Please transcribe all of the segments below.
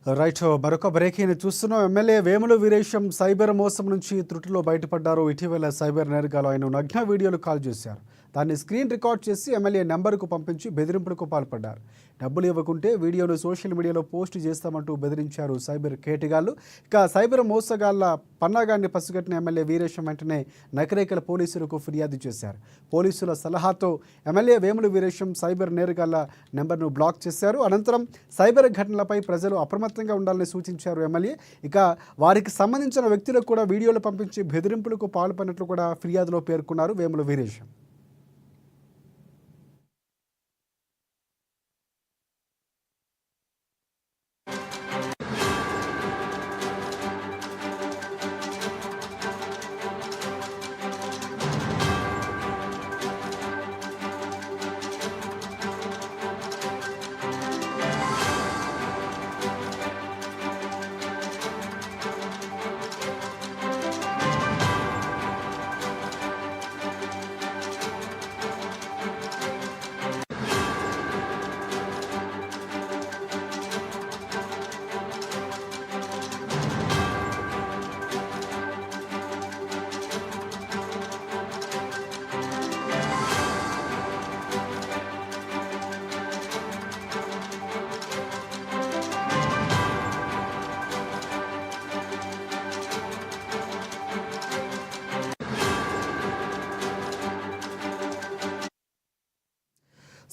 Right. మరొక breaking చూస్తున్నాం. MLA Vemula Veeresham cyber మోసం నుంచి త్రుటిలో బయటపడ్డారు. ఇటీవల సైబర్ నేరగాలు ఆయన నగ్న వీడియోలు కాల్ చేశారు. దాన్ని స్క్రీన్ రికార్డ్ చేసి ఎమ్మెల్యే నెంబర్కు పంపించి బెదిరింపులకు పాల్పడ్డారు. డబ్బులు ఇవ్వకుంటే వీడియోను సోషల్ మీడియాలో పోస్ట్ చేస్తామంటూ బెదిరించారు సైబర్ కేటగాళ్లు. ఇక సైబర్ మోసగాళ్ల పన్నాగాన్ని పసిగట్టిన ఎమ్మెల్యే వీరేశం వెంటనే నకరేకల పోలీసులకు ఫిర్యాదు చేశారు. పోలీసుల సలహాతో ఎమ్మెల్యే వేముల వీరేశం సైబర్ నేరగాళ్ల నెంబర్ను బ్లాక్ చేశారు. అనంతరం సైబర్ ఘటనలపై ప్రజలు అప్రమత్తంగా ఉండాలని సూచించారు ఎమ్మెల్యే. ఇక వారికి సంబంధించిన వ్యక్తులకు కూడా వీడియోలు పంపించి బెదిరింపులకు పాల్పడినట్లు కూడా ఫిర్యాదులో పేర్కొన్నారు వేముల వీరేశం.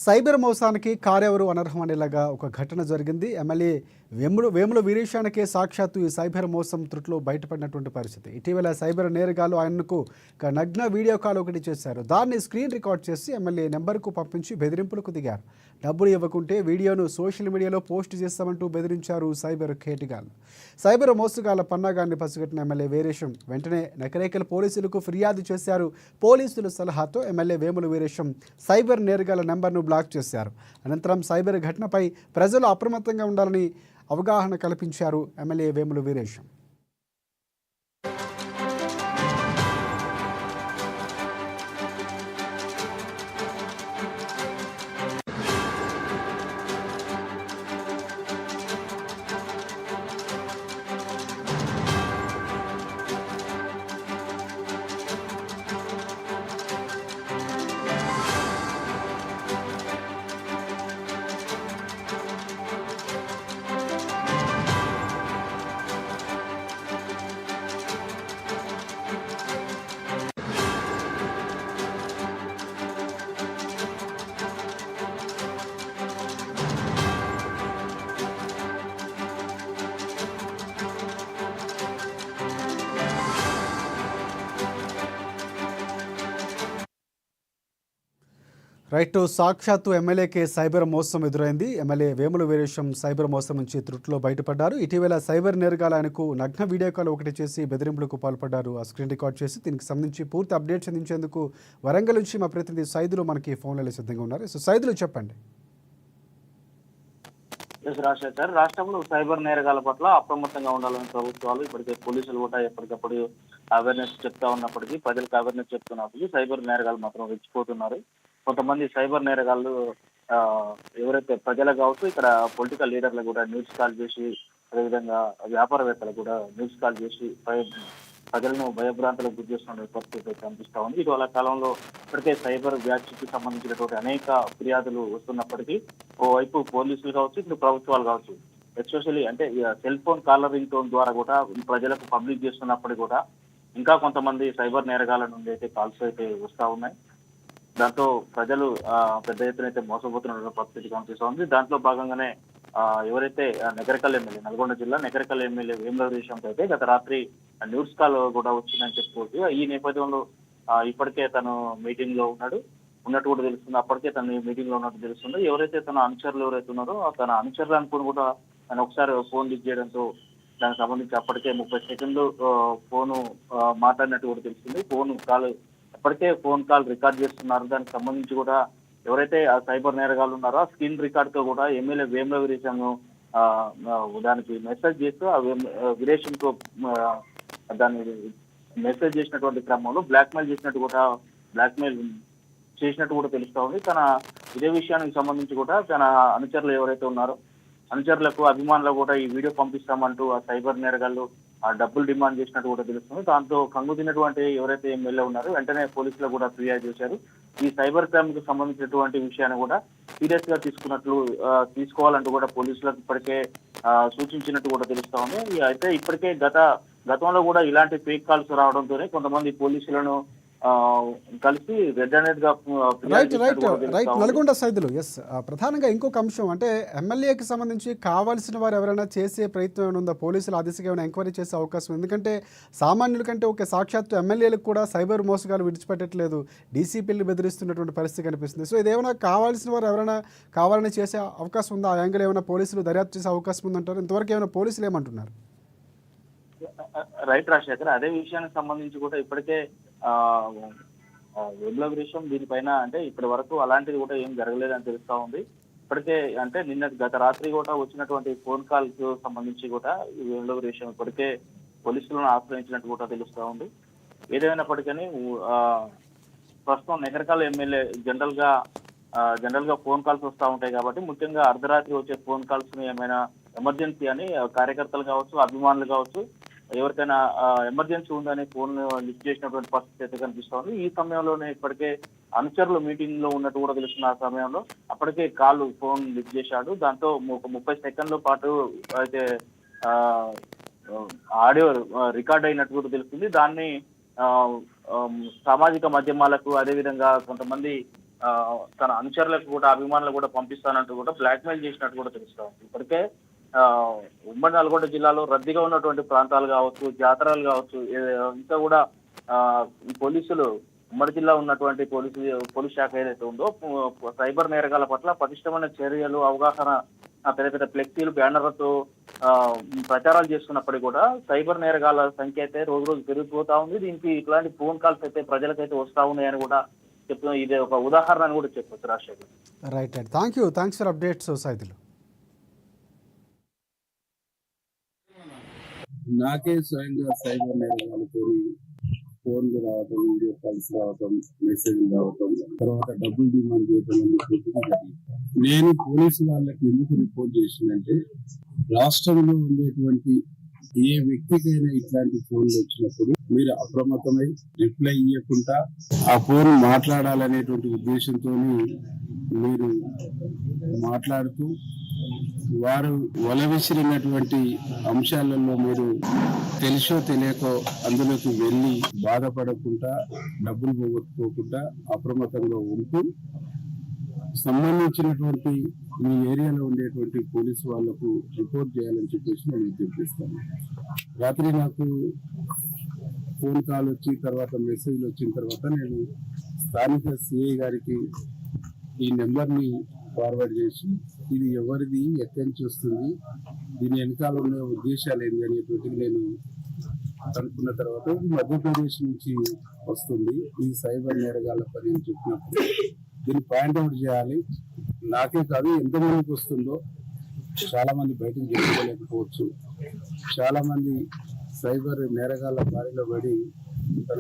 సైబర్ మోసానికి కారెవరు అనర్హం అనేలాగా ఒక ఘటన జరిగింది. ఎమ్మెల్యే వేముల వీరేశానికే సాక్షాత్తు ఈ సైబర్ మోసం త్రుట్లో బయటపడినటువంటి పరిస్థితి. ఇటీవల సైబర్ నేరగాలు ఆయనకు నగ్న వీడియో కాల్ ఒకటి చేశారు. దాన్ని స్క్రీన్ రికార్డ్ చేసి ఎమ్మెల్యే నెంబర్కు పంపించి బెదిరింపులకు దిగారు. డబ్బులు ఇవ్వకుంటే వీడియోను సోషల్ మీడియాలో పోస్ట్ చేస్తామంటూ బెదిరించారు సైబర్ కేటగాళ్లు. సైబర్ మోసగాళ్ల పన్నాగాన్ని పసిగట్టిన ఎమ్మెల్యే వీరేశం వెంటనే నకరేకల్ పోలీసులకు ఫిర్యాదు చేశారు. పోలీసుల సలహాతో ఎమ్మెల్యే వేముల వీరేశం సైబర్ నేరగాళ్ల నెంబర్ను బ్లాక్ చేశారు. అనంతరం సైబర్ ఘటనపై ప్రజలు అప్రమత్తంగా ఉండాలని అవగాహన కల్పించారు ఎమ్మెల్యే వేముల వీరేశం. రైట్. సాక్షాత్తు ఎమ్మెల్యేకే సైబర్ మోసం ఎదురైంది. ఎమ్మెల్యే వేముల వీరేశం సైబర్ మోసం నుంచి త్రుట్లో బయటపడ్డారు. ఇటీవల సైబర్ నేరగాలు ఆయనకు నగ్న వీడియో కాల్ ఒకటి చేసి బెదిరింపులకు పాల్పడ్డారు. ఆ స్క్రీన్ రికార్డ్ చేసి దీనికి సంబంధించి పూర్తి అప్డేట్స్ అందించేందుకు వరంగల్ నుంచి మా ప్రతినిధి సైదులు మనకి ఫోన్లలో సిద్ధంగా ఉన్నారు. సో సైదులు చెప్పండి. రాజశేఖర్, రాష్ట్రంలో సైబర్ నేరగాల పట్ల అప్రమత్తంగా ఉండాలని ప్రభుత్వాలు ఇప్పటికే పోలీసులు కూడా ఎప్పటికప్పుడు అవేర్నెస్ చెప్తా ఉన్నప్పటికీ, ప్రజలకు అవేర్నెస్ చెప్తున్నప్పటికీ సైబర్ నేరగాలు మాత్రం రెచ్చిపోతున్నారు. కొంతమంది సైబర్ నేరగాళ్ళు ఎవరైతే ప్రజలకు కావచ్చు, ఇక్కడ పొలిటికల్ లీడర్లు కూడా న్యూస్ కాల్ చేసి, అదేవిధంగా వ్యాపారవేత్తలు కూడా న్యూస్ కాల్ చేసి ప్రజలను భయభ్రాంతులకు గురి చేస్తున్న పరిస్థితి కనిపిస్తా ఉంది. ఇటీవల కాలంలో ఇప్పటికే సైబర్ వ్యాఖ్యకి సంబంధించినటువంటి అనేక ఫిర్యాదులు వస్తున్నప్పటికీ ఓవైపు పోలీసులు కావచ్చు, ఇప్పుడు ప్రభుత్వాలు కావచ్చు, ఎస్పెషల్లీ అంటే cell phone caller ring tone ద్వారా కూడా ప్రజలకు పబ్లిక్ చేస్తున్నప్పటికీ కూడా ఇంకా కొంతమంది సైబర్ నేరగాల నుండి అయితే కాల్స్ అయితే వస్తూ ఉన్నాయి. దాంతో ప్రజలు పెద్ద ఎత్తున అయితే మోసపోతున్న పరిస్థితి కనిపిస్తూ ఉంది. దాంట్లో భాగంగానే ఎవరైతే నల్గొండ జిల్లా నగరికల్ ఎమ్మెల్యే వేముల వీరేశంతో అయితే గత రాత్రి న్యూస్ కాల్ కూడా వచ్చిందని చెప్పుకోవచ్చు. ఈ నేపథ్యంలో ఇప్పటికే తను మీటింగ్ లో ఉన్నట్టు కూడా తెలుస్తుంది. అప్పటికే తను మీటింగ్ లో ఉన్నట్టు తెలుస్తుంది. ఎవరైతే తన అనుచరులు ఎవరైతే ఉన్నారో తన అనుచరులు అనుకుని కూడా తను ఒకసారి ఫోన్ లిఫ్ట్ చేయడంతో దానికి సంబంధించి అప్పటికే 30 సెకండ్లు ఫోను మాట్లాడినట్టు కూడా తెలుస్తుంది. అప్పటికే ఫోన్ కాల్ రికార్డ్ చేస్తున్నారు. దానికి సంబంధించి కూడా ఎవరైతే ఆ సైబర్ నేరగాళ్ళు ఉన్నారో ఆ స్క్రీన్ రికార్డ్ తో కూడా ఎమ్మెల్యే వేముల వీరేశం దానికి మెసేజ్ చేస్తూ వీరేశంకు దాన్ని మెసేజ్ చేసినటువంటి క్రమంలో బ్లాక్మెయిల్ చేసినట్టు కూడా తెలుస్తా ఉంది. ఇదే విషయానికి సంబంధించి కూడా తన అనుచరులు ఎవరైతే ఉన్నారో అనుచరులకు అభిమానులకు కూడా ఈ వీడియో పంపిస్తామంటూ ఆ సైబర్ నేరగాళ్ళు ఆ డబ్బులు డిమాండ్ చేసినట్టు కూడా తెలుస్తుంది. దాంతో కంగుతిన్నటువంటి ఎవరైతే ఎమ్మెల్యే ఉన్నారో వెంటనే పోలీసులు కూడా ఫిర్యాదు చేశారు. ఈ సైబర్ క్రైమ్ కు సంబంధించినటువంటి విషయాన్ని కూడా సీరియస్ గా తీసుకోవాలంటూ కూడా పోలీసులకు ఇప్పటికే సూచించినట్టు కూడా తెలుస్తా ఉంది. అయితే ఇప్పటికే గతంలో కూడా ఇలాంటి ఫేక్ కాల్స్ రావడంతోనే కొంతమంది పోలీసులను కలిసి రెడ్ హ్యాండెడ్ గా రైట్ నల్గొండ సైదులు. ఎస్, ప్రధానంగా ఇంకొక అంశం అంటే ఎమ్మెల్యేకి సంబంధించి కావాల్సిన వారు ఎవరైనా చేసే ప్రయత్నం ఏమైనా ఉందా? పోలీసులు ఆ దిశగా ఏమైనా ఎంక్వైరీ చేసే అవకాశం? ఎందుకంటే సామాన్యుల కంటే ఒక సాక్షాత్తు ఎమ్మెల్యేలకు కూడా సైబర్ మోసగాలు విడిచిపెట్టట్లేదు, డీసీపీలు బెదిరిస్తున్నటువంటి పరిస్థితి కనిపిస్తుంది. సో ఇదేమైనా కావాల్సిన వారు ఎవరైనా కావాలని చేసే అవకాశం ఉందా? ఆ యాంగిల్ ఏమైనా పోలీసులు దర్యాప్తు చేసే అవకాశం ఉందంటారు? ఇంతవరకు ఏమైనా పోలీసులు ఏమంటున్నారు? రైట్ రాజశేఖర్, అదే విషయానికి సంబంధించి కూడా ఇప్పటికే వెబ్ల విషయం దీనిపైన అంటే ఇప్పటి వరకు అలాంటిది కూడా ఏం జరగలేదని తెలుస్తా ఉంది. ఇప్పటికే అంటే గత రాత్రి కూడా వచ్చినటువంటి ఫోన్ కాల్స్ సంబంధించి కూడా ఈ వెబ్ల విషయం ఇప్పటికే పోలీసులను ఆశ్రయించినట్టు కూడా తెలుస్తా ఉంది. ఏదైనప్పటికీ ప్రస్తుతం నెహర్కాల్ ఎమ్మెల్యే జనరల్ గా ఫోన్ కాల్స్ వస్తూ ఉంటాయి కాబట్టి ముఖ్యంగా అర్ధరాత్రి వచ్చే ఫోన్ కాల్స్ ని ఏమైనా ఎమర్జెన్సీ అని కార్యకర్తలు కావచ్చు, అభిమానులు కావచ్చు, ఎవరికైనా ఎమర్జెన్సీ ఉందని ఫోన్ లిఫ్ట్ చేసినటువంటి పరిస్థితి అయితే కనిపిస్తోంది. ఈ సమయంలోనే ఇప్పటికే అనుచరులు మీటింగ్ లో ఉన్నట్టు కూడా తెలుస్తున్న ఆ సమయంలో అప్పటికే ఫోన్ లిఫ్ట్ చేశాడు. దాంతో 30 సెకండ్ల పాటు అయితే ఆడియో రికార్డ్ అయినట్టు కూడా తెలుస్తుంది. దాన్ని సామాజిక మాధ్యమాలకు అదేవిధంగా కొంతమంది తన అనుచరులకు కూడా అభిమానులకు కూడా పంపిస్తానంటూ కూడా బ్లాక్మెయిల్ చేసినట్టు కూడా తెలుస్తా ఉంది. ఇప్పటికే ఉమ్మడి నల్గొండ జిల్లాలో రద్దీగా ఉన్నటువంటి ప్రాంతాలు కావచ్చు, జాతరలు కావచ్చు, ఇంకా కూడా పోలీసులు ఉమ్మడి జిల్లా ఉన్నటువంటి పోలీస్ శాఖ ఏదైతే ఉందో సైబర్ నేరగాల పట్ల పటిష్టమైన చర్యలు, అవగాహన, పెద్ద పెద్ద ఫ్లెక్సీలు, బ్యానర్లతో ప్రచారాలు చేస్తున్నప్పటికీ కూడా సైబర్ నేరగాల సంఖ్య అయితే రోజు రోజు పెరిగిపోతా ఉంది. దీనికి ఇట్లాంటి ఫోన్ కాల్స్ అయితే ప్రజలకైతే వస్తా ఉన్నాయని కూడా చెప్తున్నాం. ఇదే ఒక ఉదాహరణ అని కూడా చెప్పొచ్చు Rajasekhar. Right. Thanks for updates Saidulu. నాకే స్వయంగా సైబర్ నేరగాలతో ఫోన్లు రావటం, వీడియో కాల్స్ రావటం, మెసేజ్లు రావటం, తర్వాత డబ్బులు డిమాండ్ చేయటం జరిగింది. నేను పోలీసు వాళ్ళకి ఎందుకు రిపోర్ట్ చేసిందంటే రాష్ట్రంలో ఉండేటువంటి ఏ వ్యక్తికైనా ఇట్లాంటి ఫోన్లు వచ్చినప్పుడు మీరు అప్రమత్తమై రిప్లై ఇవ్వకుండా ఆ ఫోన్ మాట్లాడాలనేటువంటి ఉద్దేశంతో మీరు మాట్లాడుతూ వారు వలవిసిరినటువంటి అంశాలలో మీరు తెలుసో తెలియకో అందులోకి వెళ్ళి బాధపడకుండా, డబ్బులు పోగొట్టుకోకుండా అప్రమత్తంగా ఉంటూ సంబంధించినటువంటి మీ ఏరియాలో ఉండేటువంటి పోలీసు వాళ్లకు రిపోర్ట్ చేయాలని చెప్పేసి నేను విజ్ఞప్తిస్తాను. రాత్రి నాకు ఫోన్ కాల్ వచ్చి తర్వాత మెసేజ్లు వచ్చిన తర్వాత నేను స్థానిక సిఐ గారికి ఈ నెంబర్ని ఫార్వర్డ్ చేసి ఇది ఎవరిది, ఎక్కడి నుంచి వస్తుంది, దీని వెనకాల ఉన్న ఉద్దేశాలు ఏంటి అనేటువంటిది నేను కనుక్కున్న తర్వాత ఇది మధ్యప్రదేశ్ నుంచి వస్తుంది, ఈ సైబర్ నేరగాల పని అని చెప్పినప్పుడు దీన్ని పాయింట్అవుట్ చేయాలి. నాకే కాదు ఎంతమందికి వస్తుందో చాలా మంది బయటకు చెప్పుకోలేకపోవచ్చు. చాలా మంది సైబర్ నేరగాల బారిలో పడి తన